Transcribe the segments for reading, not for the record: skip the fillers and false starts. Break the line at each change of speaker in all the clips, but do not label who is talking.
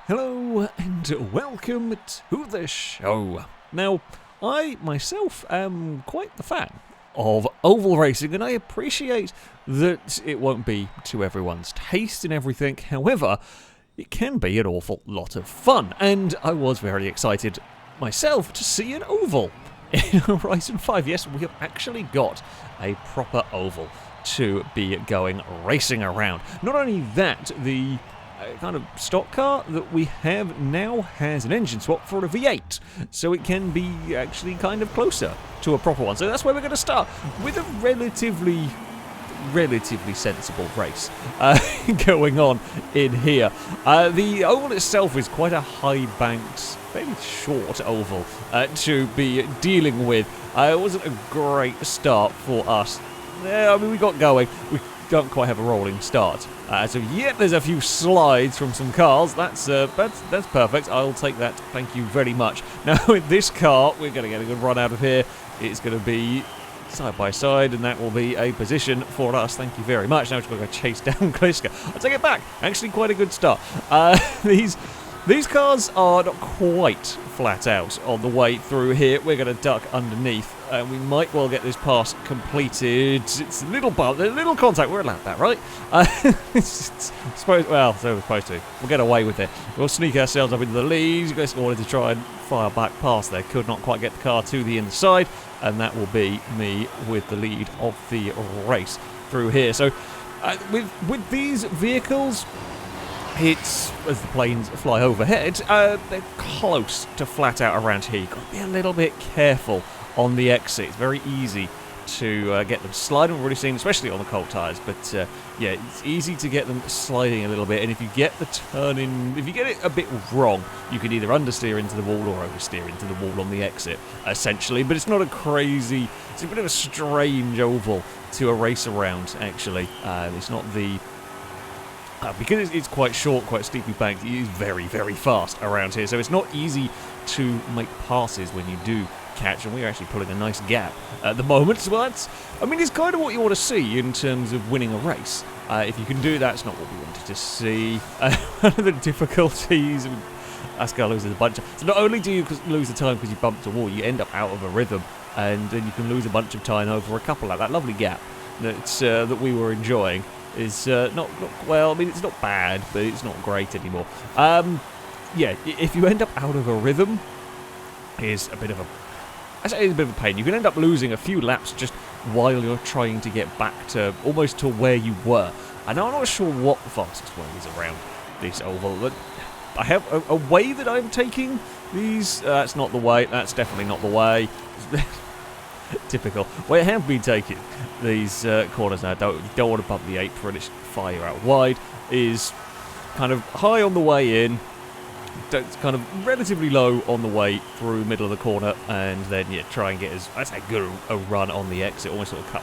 Hello and welcome to the show. Now, I myself am quite the fan of oval racing, and I appreciate that it won't be to everyone's taste and everything. However, it can be an awful lot of fun, and I was very excited myself to see an oval in Horizon 5. Yes, we have actually got a proper oval to be going racing around. Not only that, the kind of stock car that we have now has an engine swap for a V8, so it can be actually kind of closer to a proper one. So that's where we're going to start with a relatively sensible race going on in here. The oval itself is quite a high banked, fairly short oval to be dealing with. It wasn't a great start for us. I mean, we got going. We don't quite have a rolling start. So yet there's a few slides from some cars. That's perfect. I'll take that. Thank you very much. Now with this car, we're going to get a good run out of here. It's going to be side by side, and that will be a position for us. Thank you very much. Now we're going to chase down Kliska. I'll take it back. Actually, quite a good start. These cars are not quite flat out on the way through here. We're going to duck underneath. We might well get this pass completed. It's a little bump, a little contact. We're allowed that, right? So we're supposed to. We'll get away with it. We'll sneak ourselves up into the lead. You guys wanted to try and fire back past there. Could not quite get the car to the inside. And that will be me with the lead of the race through here. So with these vehicles, it's, as the planes fly overhead, they're close to flat out around here. You've got to be a little bit careful on the exit. It's very easy to get them sliding. We've already seen, especially on the cold tyres, but yeah, it's easy to get them sliding a little bit. And if you get the turning, if you get it a bit wrong, you can either understeer into the wall or oversteer into the wall on the exit, essentially. But it's not a crazy, it's a bit of a strange oval to race around, actually. It's not the... because it's quite short, quite steeply banked, it is very, very fast around here. So it's not easy to make passes when you do catch, and we're actually pulling a nice gap at the moment. So that's, I mean, it's kind of what you want to see in terms of winning a race. If you can do that, it's not what we wanted to see. One of the difficulties, Ascar loses a bunch of... So not only do you lose the time because you bumped a wall, you end up out of a rhythm, and then you can lose a bunch of time over a couple like that lovely gap that we were enjoying. Is not well. I mean, it's not bad, but it's not great anymore. Yeah, if you end up out of a rhythm, it's a bit of a pain. You can end up losing a few laps just while you're trying to get back to almost to where you were. And I'm not sure what the fastest way is around this oval. But I have a way that I'm taking these. That's not the way. That's definitely not the way. Typical. Well, I have been taking these corners now. Don't want to bump the apron. It's fire out wide. Is kind of high on the way in. It's kind of relatively low on the way through middle of the corner, and then try and get as good a run on the exit. Almost sort of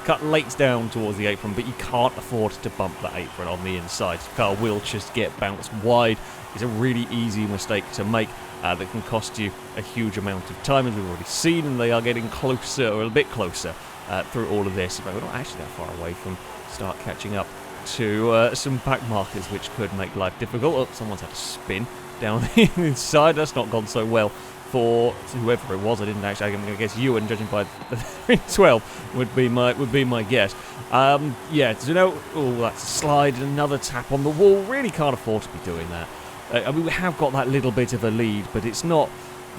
cut late down towards the apron, but you can't afford to bump that apron on the inside. The car will just get bounced wide. It's a really easy mistake to make. That can cost you a huge amount of time, as we've already seen, and they are getting closer, or a bit closer, through all of this. We're not actually that far away from start catching up to some back markers, which could make life difficult. Oh, someone's had a spin down the inside. That's not gone so well for whoever it was. I didn't actually. I'm going to guess you, and judging by the 312 would be my guess. Yeah, so now, oh, that's a slide, another tap on the wall. Really can't afford to be doing that. I mean, we have got that little bit of a lead, but it's not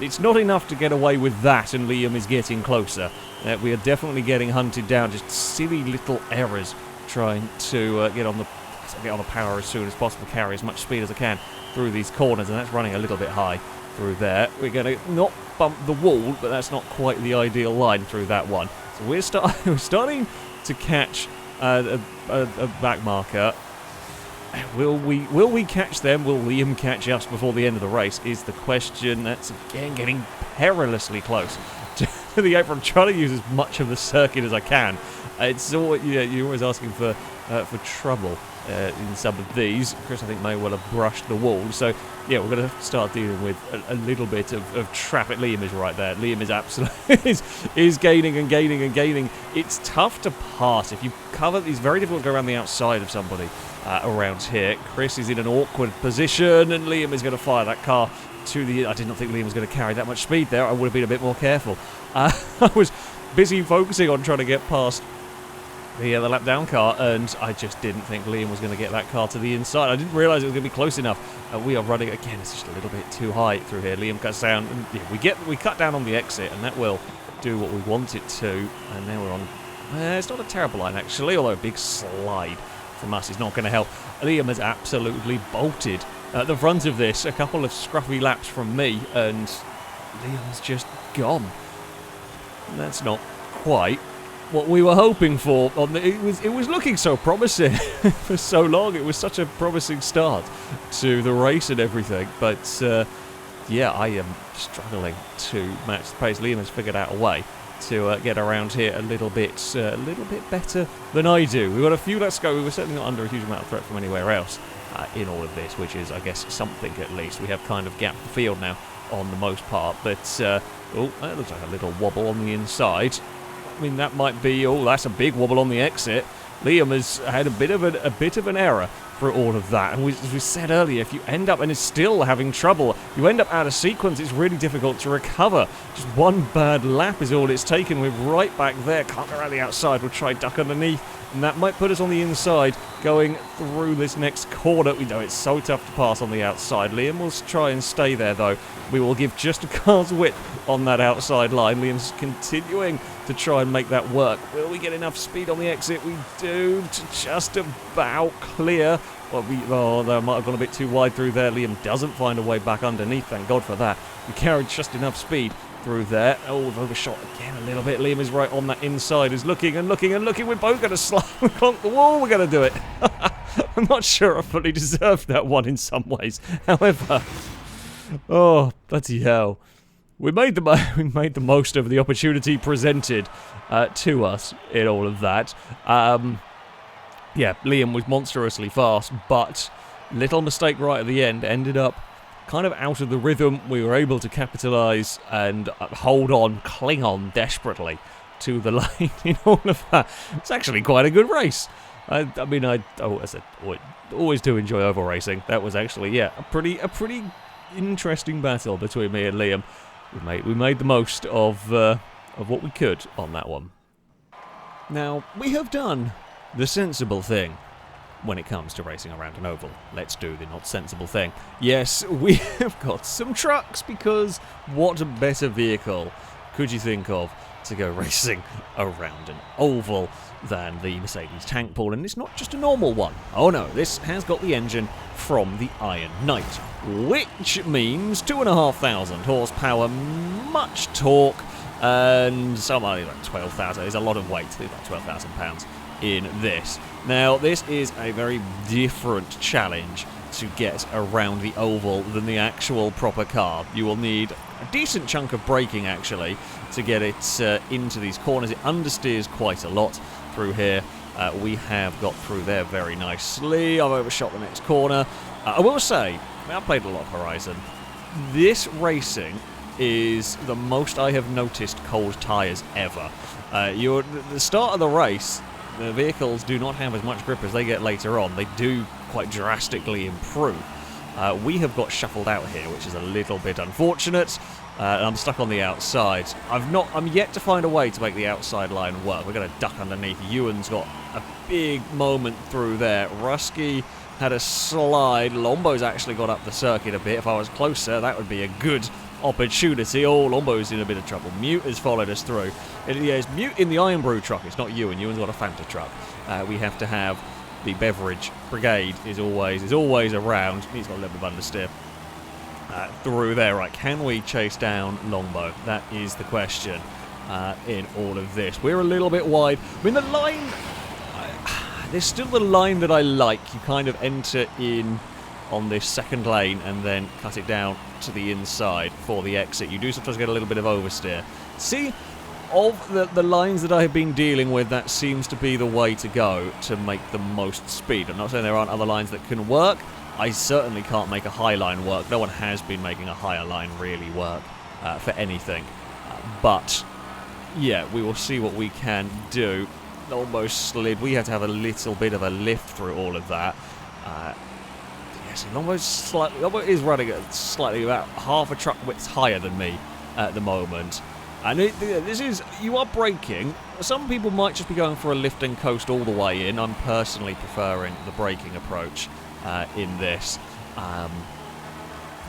enough to get away with that, and Liam is getting closer. We are definitely getting hunted down, just silly little errors trying to get on the power as soon as possible, carry as much speed as I can through these corners, and that's running a little bit high through there. We're going to not bump the wall, but that's not quite the ideal line through that one. So we're starting to catch a back marker. Will we catch them? Will Liam catch us before the end of the race is the question. That's again getting perilously close to the apron. I'm trying to use as much of the circuit as I can. It's all, you're always asking for trouble in some of these. Chris, I think, may well have brushed the wall. So, yeah, we're going to start dealing with a little bit of traffic. Liam is right there. Liam is absolutely is gaining and gaining and gaining. It's tough to pass. If you cover, it's very difficult to go around the outside of somebody around here. Chris is in an awkward position, and Liam is going to fire that car to the... I did not think Liam was going to carry that much speed there. I would have been a bit more careful. I was busy focusing on trying to get past the lap down car, and I just didn't think Liam was going to get that car to the inside. I didn't realise it was going to be close enough. We are running again. It's just a little bit too high through here. Liam cuts down, and yeah, we cut down on the exit, and that will do what we want it to. And now we're on. It's not a terrible line actually, although a big slide from us is not going to help. Liam has absolutely bolted at the front of this. A couple of scruffy laps from me, and Liam's just gone. That's not quite what we were hoping for. It was looking so promising for so long. It was such a promising start to the race and everything. But yeah, I am struggling to match the pace. Liam has figured out a way to get around here a little bit better than I do. We've got a few laps to go. We were certainly not under a huge amount of threat from anywhere else in all of this, which is, I guess, something at least. We have kind of gapped the field now on the most part. But oh, that looks like a little wobble on the inside. I mean, that might be... Oh, that's a big wobble on the exit. Liam has had a bit of an error for all of that. And as we said earlier, if you end up and is still having trouble, you end up out of sequence, it's really difficult to recover. Just one bad lap is all it's taken. We're right back there. Can't go around the outside. We'll try duck underneath. And that might put us on the inside going through this next corner. We know it's so tough to pass on the outside. Liam will try and stay there, though. We will give just a car's width on that outside line. Liam's continuing to try and make that work. Will we get enough speed on the exit? We do, to just about clear. Well, that might have gone a bit too wide through there. Liam doesn't find a way back underneath, thank God for that. We carried just enough speed through there. Oh, we've overshot again a little bit. Liam is right on that inside, is looking and looking and looking. We're both going to slide and conk the wall. We're going to do it. I'm not sure I fully deserved that one in some ways. However, oh, bloody hell. We made the most of the opportunity presented to us in all of that. Yeah, Liam was monstrously fast, but little mistake right at the end ended up kind of out of the rhythm. We were able to capitalise and hold on, cling on desperately to the line in all of that. It's actually quite a good race. I mean, I always do enjoy oval racing. That was actually, yeah, a pretty interesting battle between me and Liam. We made the most of what we could on that one. Now, we have done the sensible thing when it comes to racing around an oval. Let's do the not sensible thing. Yes, we have got some trucks, because what a better vehicle could you think of to go racing around an oval than the Mercedes tank pool? And it's not just a normal one. Oh no, this has got the engine from the Iron Knight, which means 2,500 horsepower, much torque, and somebody like 12,000. There's a lot of weight. There's like 12,000 pounds in this. Now, this is a very different challenge to get around the oval than the actual proper car. You will need a decent chunk of braking, actually, to get it into these corners. It understeers quite a lot through here. We have got through there very nicely. I've overshot the next corner. I will say, I've played a lot of Horizon. This racing is the most I have noticed cold tyres ever. The start of the race, the vehicles do not have as much grip as they get later on. They do quite drastically improve. We have got shuffled out here, which is a little bit unfortunate. And I'm stuck on the outside. I'm yet to find a way to make the outside line work. We're going to duck underneath. Ewan's got a big moment through there. Rusky had a slide. Lombo's actually got up the circuit a bit. If I was closer, that would be a good opportunity. Oh, Lombo's in a bit of trouble. Mute has followed us through. It's Mute in the Iron Brew truck. It's not Ewan. Ewan's got a Fanta truck. We have to have the beverage brigade is always around. He's got a little bit of understeer through there. Right, can we chase down Lombo? That is the question in all of this. We're a little bit wide. I mean, the line... there's still the line that I like. You kind of enter in on this second lane and then cut it down to the inside for the exit. You do sometimes get a little bit of oversteer. See, of the lines that I have been dealing with, that seems to be the way to go to make the most speed. I'm not saying there aren't other lines that can work. I certainly can't make a high line work. No one has been making a higher line really work for anything. But, yeah, we will see what we can do. Almost slid. We have to have a little bit of a lift through all of that. Yes, Lombo is running at slightly about half a truck width higher than me at the moment. And this is, you are braking. Some people might just be going for a lift and coast all the way in. I'm personally preferring the braking approach in this.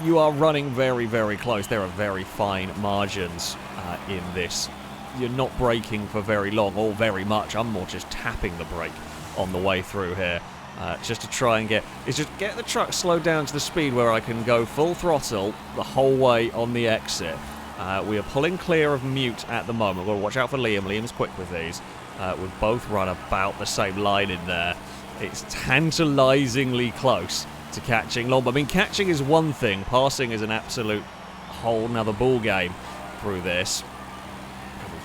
You are running very, very close. There are very fine margins in this. You're not braking for very long or very much. I'm more just tapping the brake on the way through here. Just to try and get the truck slowed down to the speed where I can go full throttle the whole way on the exit. We are pulling clear of Mute at the moment. We've got to watch out for Liam. Liam's quick with these. We've both run about the same line in there. It's tantalisingly close to catching Lombo. I mean, catching is one thing. Passing is an absolute whole nother ball game through this.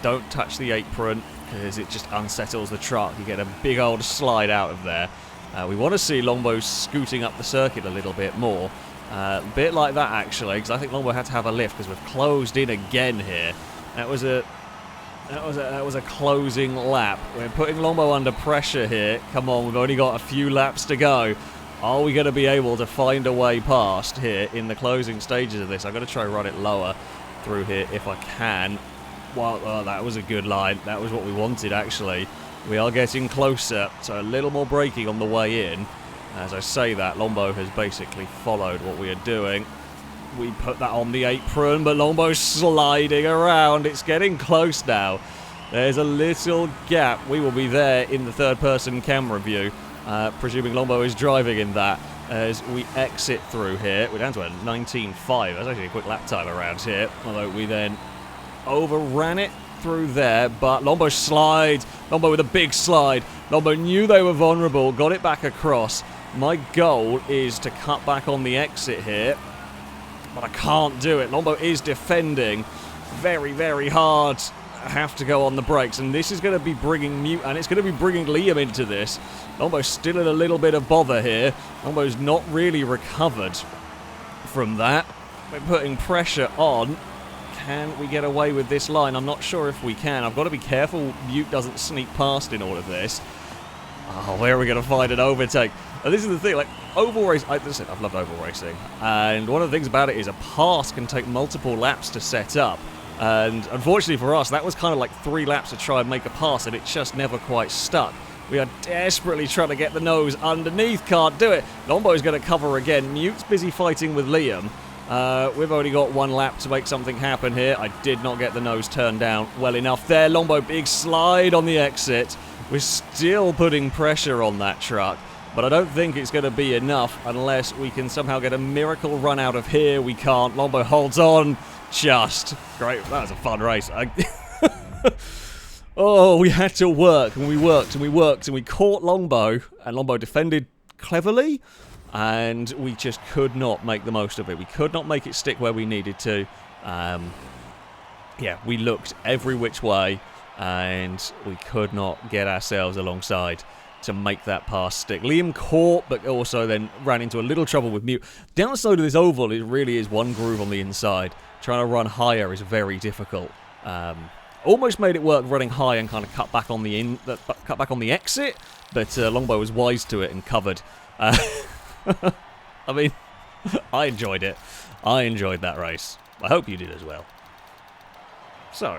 Don't touch the apron because it just unsettles the truck. You get a big old slide out of there. We want to see Lombo scooting up the circuit a little bit more. A bit like that, actually, because I think Lombo had to have a lift because we've closed in again here. That was a closing lap. We're putting Lombo under pressure here. Come on, we've only got a few laps to go. Are we going to be able to find a way past here in the closing stages of this? I'm going to try and run it lower through here if I can. Well, that was a good line. That was what we wanted, actually. We are getting closer, so a little more braking on the way in. As I say that, Lombo has basically followed what we are doing. We put that on the apron, but Lombo's sliding around. It's getting close now. There's a little gap. We will be there in the third-person camera view, presuming Lombo is driving in that, as we exit through here. We're down to a 19.5. That's actually a quick lap time around here, although we then overran it through there, but Lombo slides. Lombo with a big slide. Lombo knew they were vulnerable, got it back across. My goal is to cut back on the exit here, but I can't do it. Lombo is defending very, very hard. I have to go on the brakes, and this is going to be bringing Mute, and it's going to be bringing Liam into this. Lombo's still in a little bit of bother here. Lombo's not really recovered from that. We're putting pressure on. Can we get away with this line? I'm not sure if we can. I've got to be careful Mute doesn't sneak past in all of this. Oh, where are we going to find an overtake? And this is the thing, like, oval race, listen, I've loved oval racing, and one of the things about it is a pass can take multiple laps to set up. And unfortunately for us, that was kind of like 3 laps to try and make a pass, and it just never quite stuck. We are desperately trying to get the nose underneath, can't do it. Lombo's going to cover again. Mute's busy fighting with Liam. We've only got 1 lap to make something happen here. I did not get the nose turned down well enough there. Lombo, big slide on the exit. We're still putting pressure on that truck, but I don't think it's going to be enough unless we can somehow get a miracle run out of here. We can't. Lombo holds on. Just. Great. That was a fun race. Oh, we had to work, and we worked, and we worked, and we caught Lombo, and Lombo defended cleverly. And we just could not make the most of it. We could not make it stick where we needed to. Yeah, we looked every which way, and we could not get ourselves alongside to make that pass stick. Liam caught, but also then ran into a little trouble with Mute. Downside of this oval, it really is one groove on the inside. Trying to run higher is very difficult. Almost made it work running high and kind of cut back on the exit, but Lombo was wise to it and covered. I mean, I enjoyed it. I enjoyed that race. I hope you did as well. So,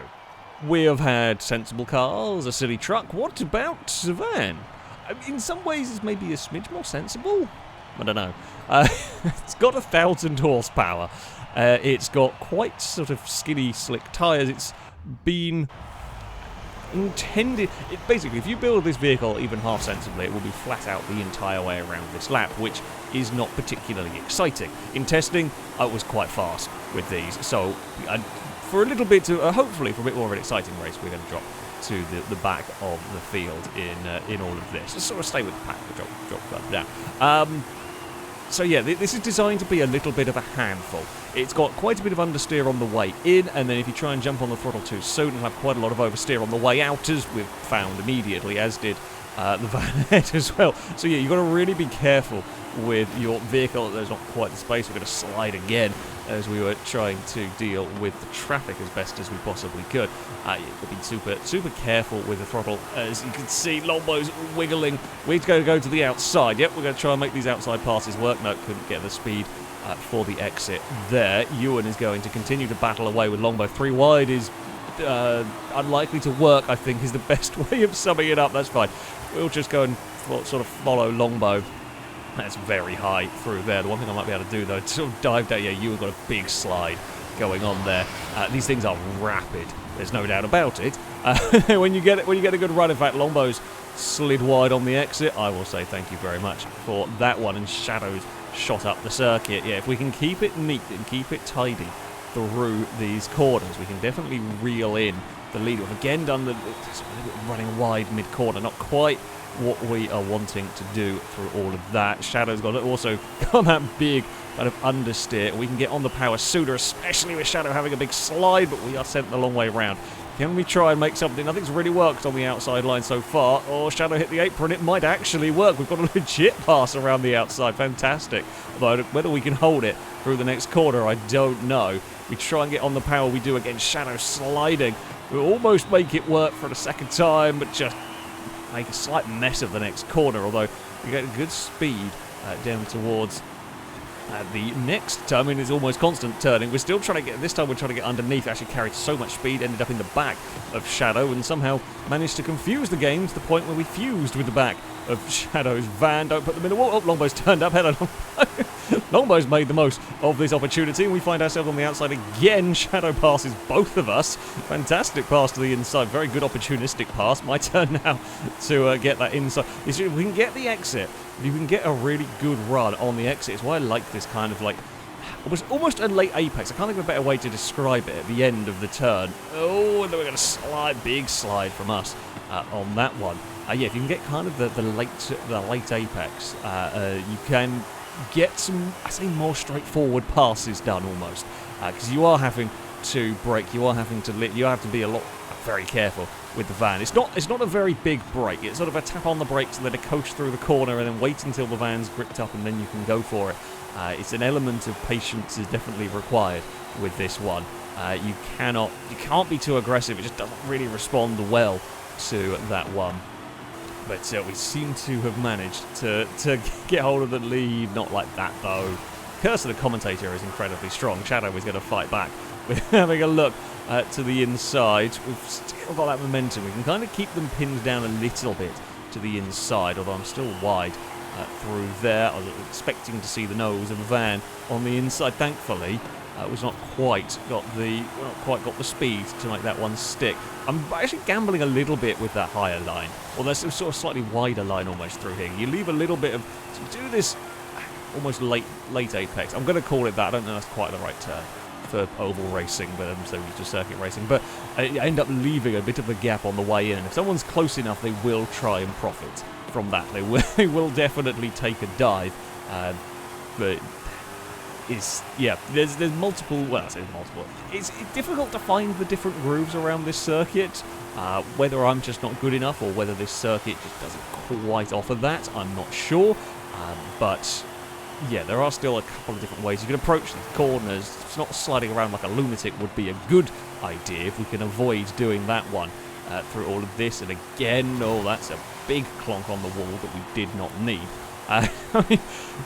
we have had sensible cars, a silly truck. What about a van? In some ways, it's maybe a smidge more sensible. I don't know. It's got 1,000 horsepower. It's got quite sort of skinny, slick tyres. It's been intended. Basically, if you build this vehicle even half sensibly, it will be flat out the entire way around this lap, which is not particularly exciting. In testing, I was quite fast with these, so for a little bit, hopefully for a bit more of an exciting race, we're going to drop to the back of the field in all of this. Let's sort of stay with the pack, drop further down. So yeah, this is designed to be a little bit of a handful. It's got quite a bit of understeer on the way in, and then if you try and jump on the throttle too soon, it'll have quite a lot of oversteer on the way out, as we've found immediately, as did the van ahead as well. So yeah, you've got to really be careful with your vehicle. There's not quite the space. We're going to slide again as we were trying to deal with the traffic as best as we possibly could. You've got to be super careful with the throttle. As you can see, Longbow's wiggling. We're going to go to the outside. Yep, we're going to try and make these outside passes work. No, couldn't get the speed for the exit there. Ewan is going to continue to battle away with Longbow. 3 wide is unlikely to work, I think, is the best way of summing it up. That's fine. We'll just go and sort of follow Longbow. That's very high through there. The one thing I might be able to do, though, to sort of dive down. Yeah, you have got a big slide going on there. These things are rapid. There's no doubt about it. When you get a good run, in fact, Longbow's slid wide on the exit. I will say thank you very much for that one. And Shadow's shot up the circuit. Yeah, if we can keep it neat and keep it tidy through these corners, we can definitely reel in the lead. We've again done the running wide mid-corner. Not quite what we are wanting to do through all of that. Shadow's got also got that big kind of understeer. We can get on the power sooner, especially with Shadow having a big slide, but we are sent the long way round. Can we try and make something? Nothing's really worked on the outside line so far. Oh, Shadow hit the apron. It might actually work. We've got a legit pass around the outside. Fantastic. Although whether we can hold it through the next corner, I don't know. We try and get on the power. We do again. Shadow sliding. We'll almost make it work for the second time, but just make a slight mess of the next corner, although we get a good speed down towards the next turn. I mean, it's almost constant turning. We're still trying to get, this time we're trying to get underneath. Actually carried so much speed, ended up in the back of Shadow, and somehow managed to confuse the game to the point where we fused with the back of Shadow's van. Don't put them in the wall. Oh, Longbow's turned up. Hello, Longbow. Longbow's made the most of this opportunity, and we find ourselves on the outside again. Shadow passes both of us. Fantastic pass to the inside. Very good opportunistic pass. My turn now to get that inside. If we can get the exit, if you can get a really good run on the exit, it's why I like this kind of like almost a late apex. I can't think of a better way to describe it at the end of the turn. Oh, and then we're going to slide, big slide from us on that one. Yeah, if you can get kind of the late apex, you can get some, I say, more straightforward passes done almost, because you are having to brake, you are having to you have to be very careful with the van. It's not a very big brake. It's sort of a tap on the brakes and then a coach through the corner and then wait until the van's gripped up and then you can go for it. It's an element of patience is definitely required with this one. You can't be too aggressive. It just doesn't really respond well to that one. But we seem to have managed to get hold of the lead. Not like that, though. Curse of the commentator is incredibly strong. Shadow is going to fight back with having a look to the inside. We've still got that momentum. We can kind of keep them pinned down a little bit to the inside, although I'm still wide through there. I was expecting to see the nose of the van on the inside. Thankfully, we've not quite got the speed to make that one stick. I'm actually gambling a little bit with that higher line, or there's a sort of slightly wider line almost through here. You leave a little bit of, to do this almost late apex. I'm going to call it that. I don't know if that's quite the right term for oval racing, but I'm so used to circuit racing. But I end up leaving a bit of a gap on the way in. And if someone's close enough, they will try and profit from that. They will definitely take a dive, but. There's multiple. Well, I say multiple. It's difficult to find the different grooves around this circuit. Whether I'm just not good enough or whether this circuit just doesn't quite offer that, I'm not sure. But yeah, there are still a couple of different ways you can approach these corners. It's not sliding around like a lunatic would be a good idea if we can avoid doing that one through all of this. And again, that's a big clonk on the wall that we did not need. I mean,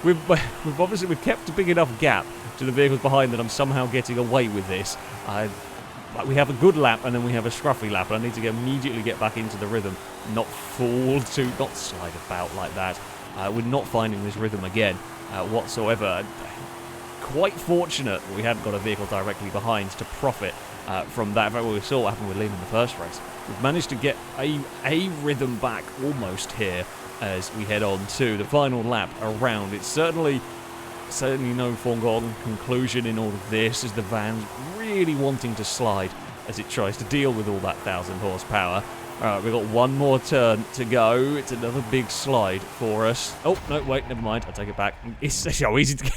we've kept a big enough gap to the vehicles behind that I'm somehow getting away with this. We have a good lap and then we have a scruffy lap, and I need to immediately get back into the rhythm, not slide about like that. We're not finding this rhythm again whatsoever. Quite fortunate that we hadn't got a vehicle directly behind to profit from that. In fact, we saw what happened with Liam in the first race. We've managed to get a rhythm back almost here as we head on to the final lap around. It's certainly no foregone conclusion in all of this, as the van's really wanting to slide as it tries to deal with all that 1,000 horsepower. Alright, we've got one more turn to go. It's another big slide for us. Oh, no, wait, never mind. I'll take it back. It's so easy to get.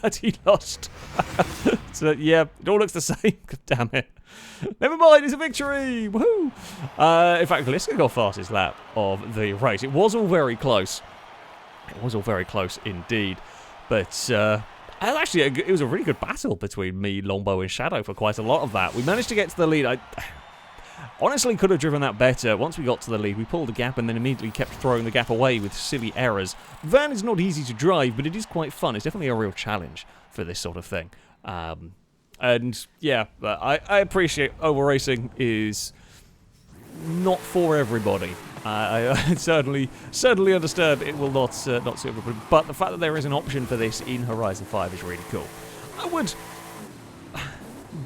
Bloody lost. So, yeah, it all looks the same. Damn it. Never mind, it's a victory! Woohoo! In fact, Gliska got fastest lap of the race. It was all very close. It was all very close indeed. But, actually, it was a really good battle between me, Longbow, and Shadow for quite a lot of that. We managed to get to the lead. I honestly could have driven that better. Once we got to the lead, we pulled the gap and then immediately kept throwing the gap away with silly errors. Van is not easy to drive, but it is quite fun. It's definitely a real challenge for this sort of thing. And yeah, I appreciate oval racing is not for everybody. I certainly understand it will not suit everybody, but the fact that there is an option for this in Horizon 5 is really cool. I would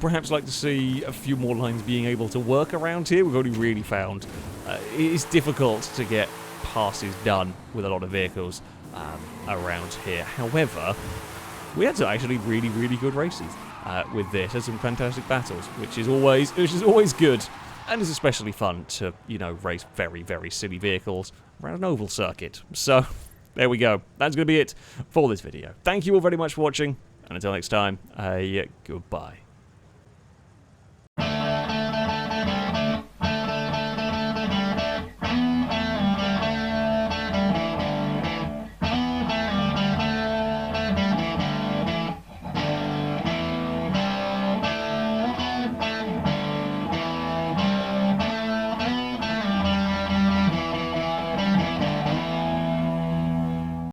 perhaps like to see a few more lines being able to work around here. We've only really found it is difficult to get passes done with a lot of vehicles around here. However, we had some actually really good races with this. Had some fantastic battles, which is always good, and it's especially fun to, you know, race very silly vehicles around an oval circuit. So there we go. That's going to be it for this video. Thank you all very much for watching, and until next time, goodbye.